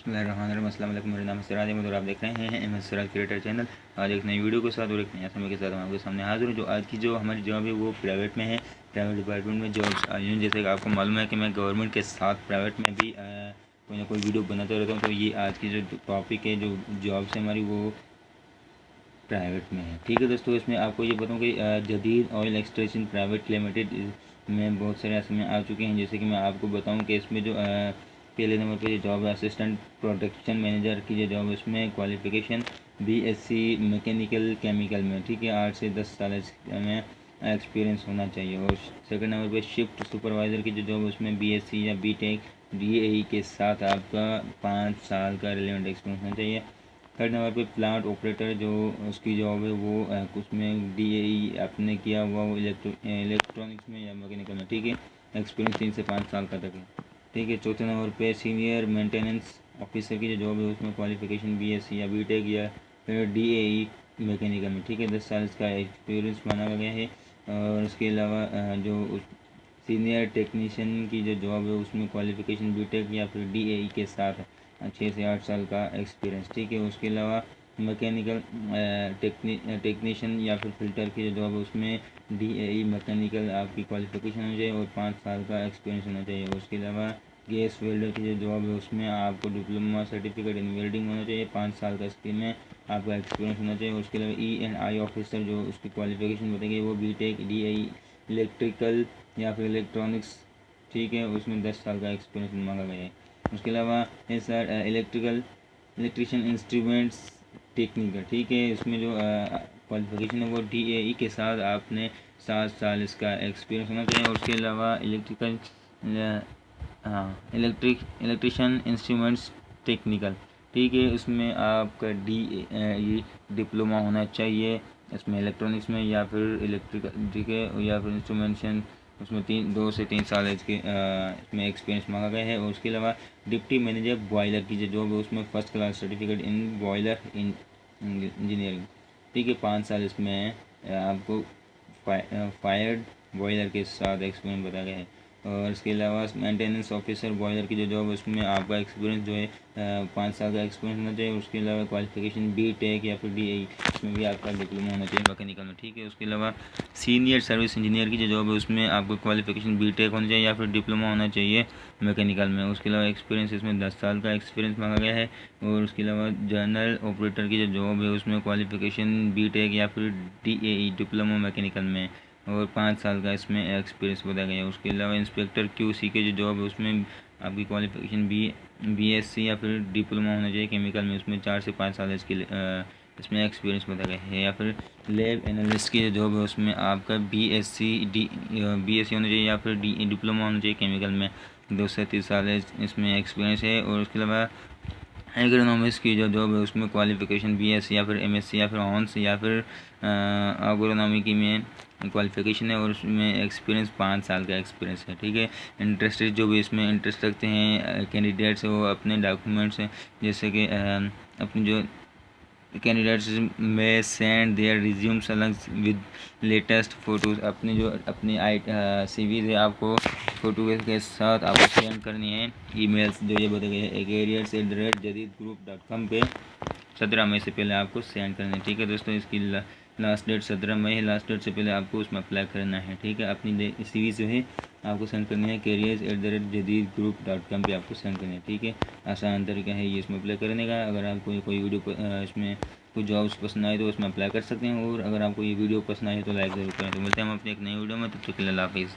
अस्सलाम वालेकुम। मेरा नाम सिराज अहमद और आप देख रहे हैं एम सिराज क्रिएटर चैनल। आज एक नई वीडियो के साथ और एक नया समय के साथ हम आपके सामने हाजिर हूँ। जो आज की जो हमारी जॉब है वो प्राइवेट में है, प्राइवेट डिपार्टमेंट में जॉब्स आई हैं। जैसे कि आपको मालूम है कि मैं गवर्नमेंट के साथ प्राइवेट में भी कोई ना कोई वीडियो बनाता रहता हूँ। तो ये आज की जो टॉपिक है, जो जॉब्स है हमारी, वो प्राइवेट में है। ठीक है दोस्तों, इसमें आपको ये बताऊँ कि जदीद ऑयल एक्सट्रैक्शन प्राइवेट लिमिटेड में बहुत सारे इसमें आ चुके हैं। जैसे कि मैं आपको बताऊं कि इसमें जो पहले नंबर पे जो जॉब है असिस्टेंट प्रोडक्शन मैनेजर की जो जॉब है, उसमें क्वालिफ़िकेशन बीएससी मैकेनिकल केमिकल में, ठीक है, 8 से 10 साल में एक्सपीरियंस होना चाहिए। और सेकंड नंबर पे शिफ्ट सुपरवाइज़र की जो जॉब है, उसमें बीएससी या बीटेक डीएई के साथ आपका 5 साल का रिलेवेंट एक्सपीरियंस होना चाहिए। थर्ड नंबर पे प्लांट ऑपरेटर जो उसकी जॉब है वो उसमें डीएई आपने किया हुआ वो इलेक्ट्रॉनिक्स में या मैकेनिकल में, ठीक है, एक्सपीरियंस 3 से 5 साल का तक है, ठीक है। चौथे नंबर पे सीनियर मेंटेनेंस ऑफिसर की जो जॉब है, उसमें क्वालिफिकेशन बीएससी या बीटेक या फिर डीएई मैकेनिकल में, ठीक है, 10 साल इसका एक्सपीरियंस माना गया है। और उसके अलावा जो सीनियर टेक्नीशियन की जो जॉब है, उसमें क्वालिफिकेशन बीटेक या फिर डीएई के साथ 6 से 8 साल का एक्सपीरियंस, ठीक है। उसके अलावा मैकेनिकल टेक्नीशियन या फिर फिल्टर की जो जॉब है, उसमें डीएई मैकेनिकल आपकी क्वालिफिकेशन होनी चाहिए और 5 साल का एक्सपीरियंस होना चाहिए। उसके अलावा गैस वेल्डर की जो जॉब है, उसमें आपको डिप्लोमा सर्टिफिकेट इन वेल्डिंग होना चाहिए, 5 साल का इसके में आपका एक्सपीरियंस होना चाहिए। उसके अलावा ई&आई ऑफिसर जो उसकी क्वालिफिकेशन बताएंगे वो बीटेक डीएई इलेक्ट्रिकल या फिर इलेक्ट्रॉनिक्स, ठीक है, उसमें 10 साल का एक्सपीरियंस मांगा गया है। उसके अलावा सर इलेक्ट्रिशियन इंस्ट्रूमेंट्स टेक्निकल, ठीक है, इसमें जो क्वालिफिकेशन है वो डीएई के साथ आपने 7 साल इसका एक्सपीरियंस होना चाहिए। और उसके अलावा इलेक्ट्रिशियन इंस्ट्रूमेंट्स टेक्निकल, ठीक है, उसमें आपका डीएई डिप्लोमा होना चाहिए इसमें इलेक्ट्रॉनिक्स में या फिर इलेक्ट्रिकल, ठीक है, या फिर इंस्ट्रूमेंटेशन, उसमें 2 से 3 साल इसके इसमें एक्सपीरियंस मांगा गया है। और उसके अलावा डिप्टी मैनेजर बॉयलर की जो जॉब है, उसमें first class certificate in boiler engineering, ठीक है, 5 साल इसमें आपको फायर्ड बॉयलर के साथ एक्सपीरियंस बताया गया है। और इसके अलावा मेंटेनेंस ऑफिसर बॉयलर की जो जॉब है, उसमें आपका एक्सपीरियंस जो है 5 साल का एक्सपीरियंस होना चाहिए। उसके अलावा क्वालिफिकेशन बीटेक या फिर डीएई, इसमें भी आपका डिप्लोमा होना चाहिए मैकेनिकल में, ठीक है। उसके अलावा सीनियर सर्विस इंजीनियर की जो जॉब है, उसमें आपको क्वालिफिकेशन बीटेक होना चाहिए या फिर डिप्लोमा होना चाहिए मैकेनिकल में। उसके अलावा एक्सपीरियंस इसमें 10 साल का एक्सपीरियंस मांगा गया है। और उसके अलावा जनरल ऑपरेटर की जो जॉब है, उसमें क्वालिफिकेशन बीटेक या फिर डीएई डिप्लोमा मैकेनिकल में और 5 साल का इसमें एक्सपीरियंस बताया गया है। उसके अलावा इंस्पेक्टर क्यूसी की जो जॉब है, उसमें आपकी क्वालिफिकेशन बीएससी या फिर डिप्लोमा होना चाहिए केमिकल में, उसमें 4 से 5 साल इसमें एक्सपीरियंस बताया गया है। या फिर लैब एनालिस्ट की जो जॉब है, उसमें आपका बीएससी होना चाहिए या फिर डिप्लोमा होना चाहिए केमिकल में, 2 से 3 साल इसमें एक्सपीरियंस है। और उसके अलावा एग्रोनॉमिक्स की जो जॉब है, उसमें क्वालिफिकेशन बीएससी या फिर एमएससी या फिर ऑनर्स या फिर एग्रोनॉमी की में क्वालिफिकेशन है और उसमें एक्सपीरियंस 5 साल का एक्सपीरियंस है, ठीक है। इंटरेस्टेड जो भी इसमें इंटरेस्ट रखते हैं कैंडिडेट्स, वो अपने डॉक्यूमेंट्स हैं, जैसे कि अपनी जो कैंडिडेट्स में सेंड देयर रिज्यूम्स अलग विद लेटेस्ट फ़ोटोज़, अपनी जो अपनी सीवी है आपको फ़ोटो के साथ आपको सेंड करनी है। ईमेल्स जो ये बताए गए हैं careers@jadidgroup.com पे 17 मई से पहले आपको सेंड करना है, ठीक है दोस्तों। इसकी लास्ट डेट 17 मई है, लास्ट डेट से पहले आपको उसमें अप्लाई करना है, ठीक है। अपनी सीवी जो है आपको सेंड करनी है careers@jadidgroup.com पे आपको सेंड करनी है, ठीक है। आसान तरीका है ये इसमें अप्लाई करने का। अगर आपको कोई वीडियो इसमें कोई जॉब्स पसंद आए तो उसमें अप्लाई कर सकते हैं, और अगर आपको ये वीडियो पसंद आए तो लाइक ज़रूर करें। तो मिलते हैं हम अपने एक नई वीडियो में, तब तक के लिए अल्लाह हाफिज़।